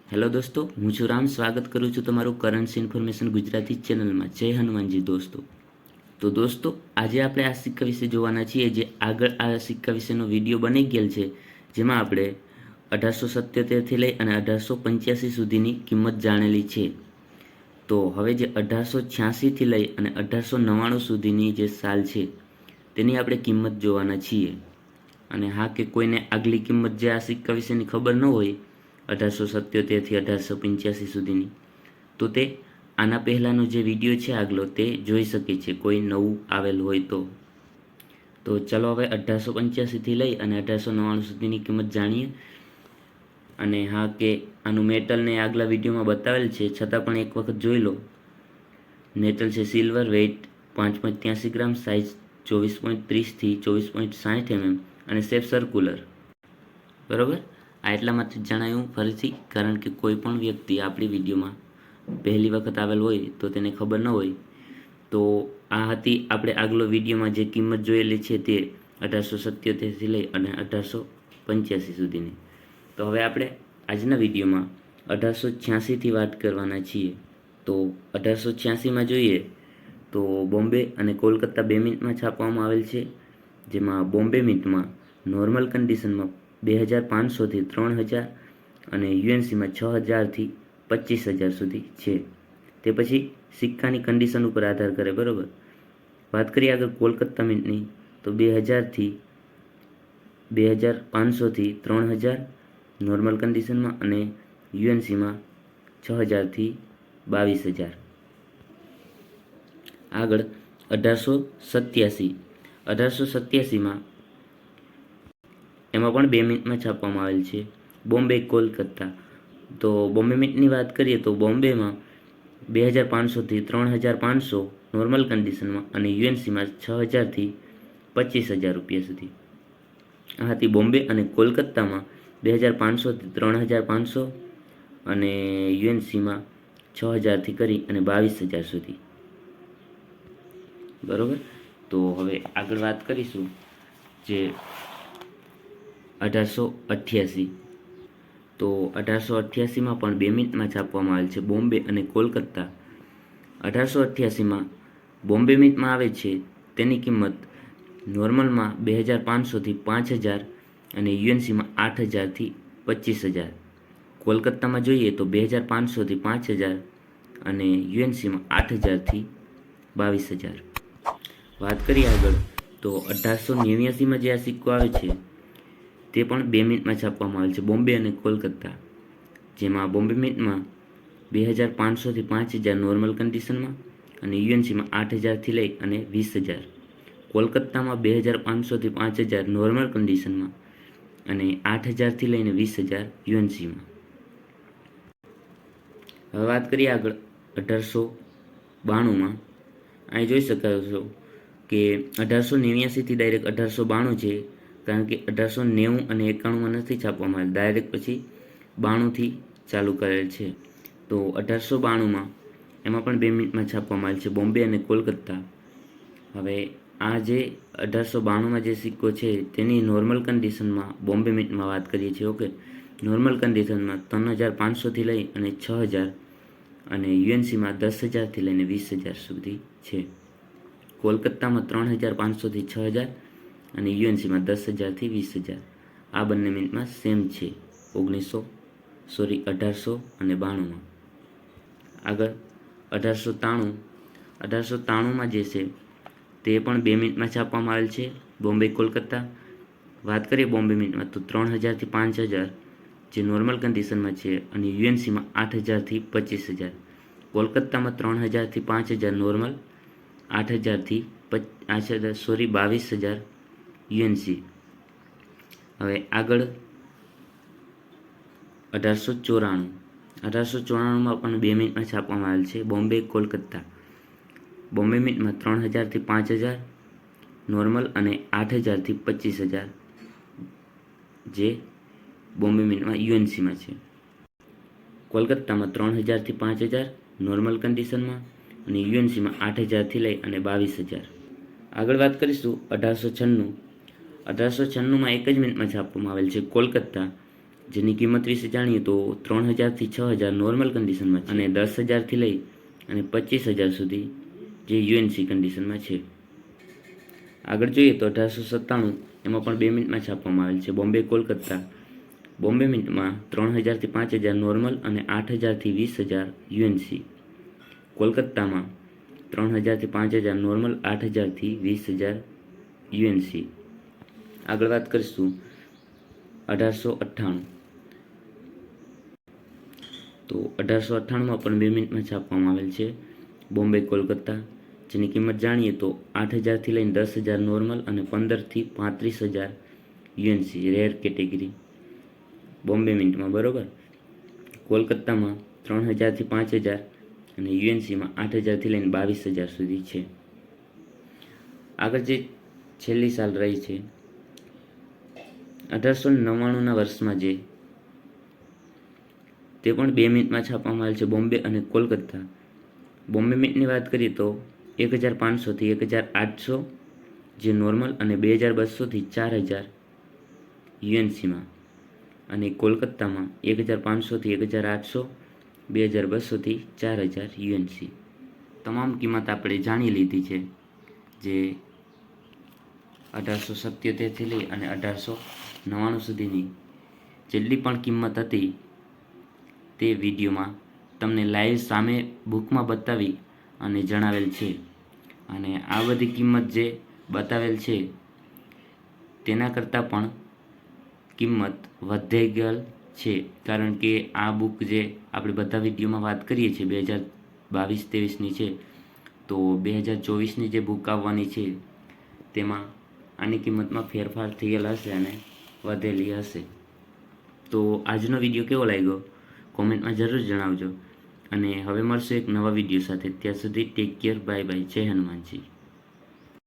Hello દોસ્તો, હું છું રામ. સ્વાગત કરું છું તમારું કરન્ટ્સ ઇન્ફોર્મેશન ગુજરાતી ચેનલમાં. જય હનુમાનજી દોસ્તો. તો દોસ્તો, આજે આપણે આ સિક્કા વિશે જોવાના છીએ. જે આગળ આ સિક્કા વિશેનો વિડીયો બની ગયેલ છે, જેમાં આપણે 1877થી લઈ અને 1885 સુધીની કિંમત જાણેલી છે. તો હવે જે 1886થી લઈ અને 1899 સુધીની જે સાલ છે, તેની આપણે કિંમત જોવાના છીએ. અને હા, કે કોઈને આગલી કિંમત જે આ સિક્કા વિશેની ખબર ન હોય 1877થી 1885 સુધીની, તો તે આના પહેલાંનો જે વિડીયો છે આગલો તે જોઈ શકે છે, કોઈ નવું આવેલ હોય તો ચલો હવે 1885થી લઈ અને 1899 સુધીની કિંમત જાણીએ. અને હા, કે આનું મેટલને આગલા વિડીયોમાં બતાવેલ છે, છતાં પણ એક વખત જોઈ લો. મેટલ છે સિલ્વર, વેઇટ 5.83 ગ્રામ, સાઇઝ 24.30થી 24.60 mm અને શેપ સર્ક્યુલર. બરાબર, આ એટલામાંથી જણાવ્યું ફરીથી, કારણ કે કોઈ પણ વ્યક્તિ આપણી વિડીયોમાં પહેલી વખત આવેલ હોય તો તેને ખબર ન હોય. તો આ હતી આપણે આગલો વિડીયોમાં જે કિંમત જોયેલી છે તે 1877થી લઈ અને 1885 સુધીની. તો હવે આપણે આજના વિડીયોમાં 1886થી વાત કરવાના છીએ. તો 1886માં જોઈએ તો બોમ્બે અને કોલકાતા 2 મિનિટમાં છાપવામાં આવેલ છે. જેમાં બોમ્બે મિન્ટમાં નોર્મલ કન્ડિશનમાં 2500થી 3000 અને યુએનસીમાં 6000થી 25000 સુધી છે. તે પછી સિક્કાની કન્ડિશન ઉપર આધાર કરે. બરાબર, વાત કરીએ આગળ કોલકાતા મિન્ટની, તો 2000થી 2500થી 3000 નોર્મલ કન્ડિશનમાં અને યુએનસીમાં 6000થી 22000. આગળ 1887માં એમાં પણ 2 મિનિટમાં છાપવામાં આવેલ છે. બોમ્બે કોલકાતા, તો બોમ્બે મિન્ટની વાત કરીએ તો બોમ્બેમાં 2500થી 3500 નોર્મલ કન્ડિશનમાં અને યુએનસીમાં 6000થી 25000 રૂપિયા સુધી. આ હતી બોમ્બે. અને કોલકાતામાં 2500થી 3500 અને યુએનસીમાં 6000થી કરી અને 22000 સુધી. બરાબર, તો હવે આગળ વાત કરીશું જે 1888. તો 1888માં પણ 2 મિનિટમાં છાપવામાં આવેલ છે બોમ્બે અને કોલકાતા. 1888માં બોમ્બે મિન્ટમાં આવે છે તેની કિંમત નોર્મલમાં 2500થી 5000 અને યુએનસીમાં 8000થી 25000. કોલકાતામાં જોઈએ તો 2500થી 5000 અને યુએનસીમાં 8000થી 22000. વાત કરીએ આગળ તો 1889માં જે આ સિક્કો આવે છે તે પણ 2 મિનિટમાં છાપવામાં આવેલ છે બોમ્બે અને કોલકાતા. જેમાં બોમ્બે મિન્ટમાં 2500થી 5000 નોર્મલ કન્ડિશનમાં અને યુએનસીમાં 8000થી લઈ અને 20000. કોલકાતામાં 2500થી 5000 નોર્મલ કન્ડિશનમાં અને 8000થી લઈને 20000 યુએનસીમાં. હવે વાત કરીએ આગળ 1892માં. અહીં જોઈ શકાય છો કે 1889થી ડાયરેક્ટ 1892 છે, કારણ કે 1890 અને 91માં નથી છાપવામાં આવેલ, ડાયરેક્ટ પછી 92થી ચાલુ કરેલ છે. તો 1892માં એમાં પણ 2 મિનિટમાં છાપવામાં આવેલ છે બોમ્બે અને કોલકાતા. હવે આ જે 1892માં જે સિક્કો છે તેની નોર્મલ કન્ડિશનમાં બોમ્બે મિન્ટમાં વાત કરીએ છીએ. ઓકે, નોર્મલ કન્ડિશનમાં 3500થી લઈ અને 6000 અને યુએનસીમાં 10000થી લઈને 20000 સુધી છે. કોલકાતામાં 3500થી 6000 અને યુએનસીમાં 10000થી 20000. આ બંને મિનિટમાં સેમ છે 1892માં. આગળ 1893માં જે છે તે પણ 2 મિનિટમાં છાપવામાં આવેલ છે બોમ્બે કોલકાતા. વાત કરીએ બોમ્બે મિન્ટમાં તો 3000થી 5000 જે નોર્મલ કન્ડિશનમાં છે અને યુએનસીમાં 8000થી 25000. કોલકાતામાં 3000થી 5000 નોર્મલ, 8000થી 22000 યુએનસી. હવે આગળ 1894માં પણ 2 મિનિટમાં છાપવામાં આવેલ છે બોમ્બે કોલકાતા. બોમ્બે મિન્ટમાં 3000થી 5000 નોર્મલ અને 8000થી 25000 જે બોમ્બે મિન્ટમાં યુએનસીમાં છે. કોલકાતામાં 3000થી 5000 નોર્મલ કન્ડિશનમાં અને યુએનસીમાં 8000થી લઈ અને 22000. આગળ વાત કરીશું 1896. 1896માં 1 જ મિનિટમાં છાપવામાં આવેલ છે કોલકાતા. જેની કિંમત વિશે જાણીએ તો 3000થી 6000 નોર્મલ કન્ડિશનમાં છે અને 10,000થી લઈ અને 25,000 સુધી જે યુએનસી કન્ડિશનમાં છે. આગળ જોઈએ તો 1897 એમાં પણ 2 મિનિટમાં છાપવામાં આવેલ છે. બોમ્બે કોલકાતા, બોમ્બે મિન્ટમાં 3000થી 5000 નોર્મલ અને 8000થી 20000 યુએનસી. કોલકાતામાં 3000થી 5000 નોર્મલ, 8000થી 20000 યુએનસી. આગળ વાત કરીશું 1898. તો 1898માં પણ 2 મિનિટમાં છાપવામાં આવેલ છે. બોમ્બે કોલકાતા, જેની કિંમત જાણીએ તો 8000થી લઈને 10,000 નોર્મલ અને 15થી 35,000 યુએનસી રેર કેટેગરી બોમ્બે મિન્ટમાં, બરોબર. કોલકાતામાં 3000થી 5000 અને યુએનસીમાં 8000થી લઈને 22,000 સુધી છે. આગળ જે છેલ્લી સાલ રહી છે 1899ના વર્ષમાં જે તે પણ 2 મિનિટમાં છાપવામાં આવેલ છે. બોમ્બે અને કોલકાતા. બોમ્બે મિન્ટની વાત કરીએ તો 1500થી 1800 જે નોર્મલ અને 2200થી 4000 યુએનસીમાં, અને કોલકાતામાં 1500થી 1800, 2200થી 4000 યુએનસી. તમામ કિંમત આપણે જાણી લીધી છે, જે 1877થી લઈ અને 1899 સુધીની જેટલી પણ કિંમત હતી તે વિડીયોમાં તમને લાઈવ સામે બુકમાં બતાવી અને જણાવેલ છે. અને આ બધી કિંમત જે બતાવેલ છે તેના કરતાં પણ કિંમત વધી ગયેલ છે, કારણ કે આ બુક જે આપણે બધા વિડીયોમાં વાત કરીએ છીએ 2022-23ની છે, તો 2024ની જે બુક આવવાની છે તેમાં આની કિંમતમાં ફેરફાર થયેલ હશે અને વધેલી હશે. તો આજનો વિડીયો કેવો લાગ્યો કોમેન્ટમાં જરૂર જણાવજો. અને હવે મળશું એક નવા વિડીયો સાથે. ત્યાં સુધી ટેક કેર, બાય બાય, જય હનુમાનજી.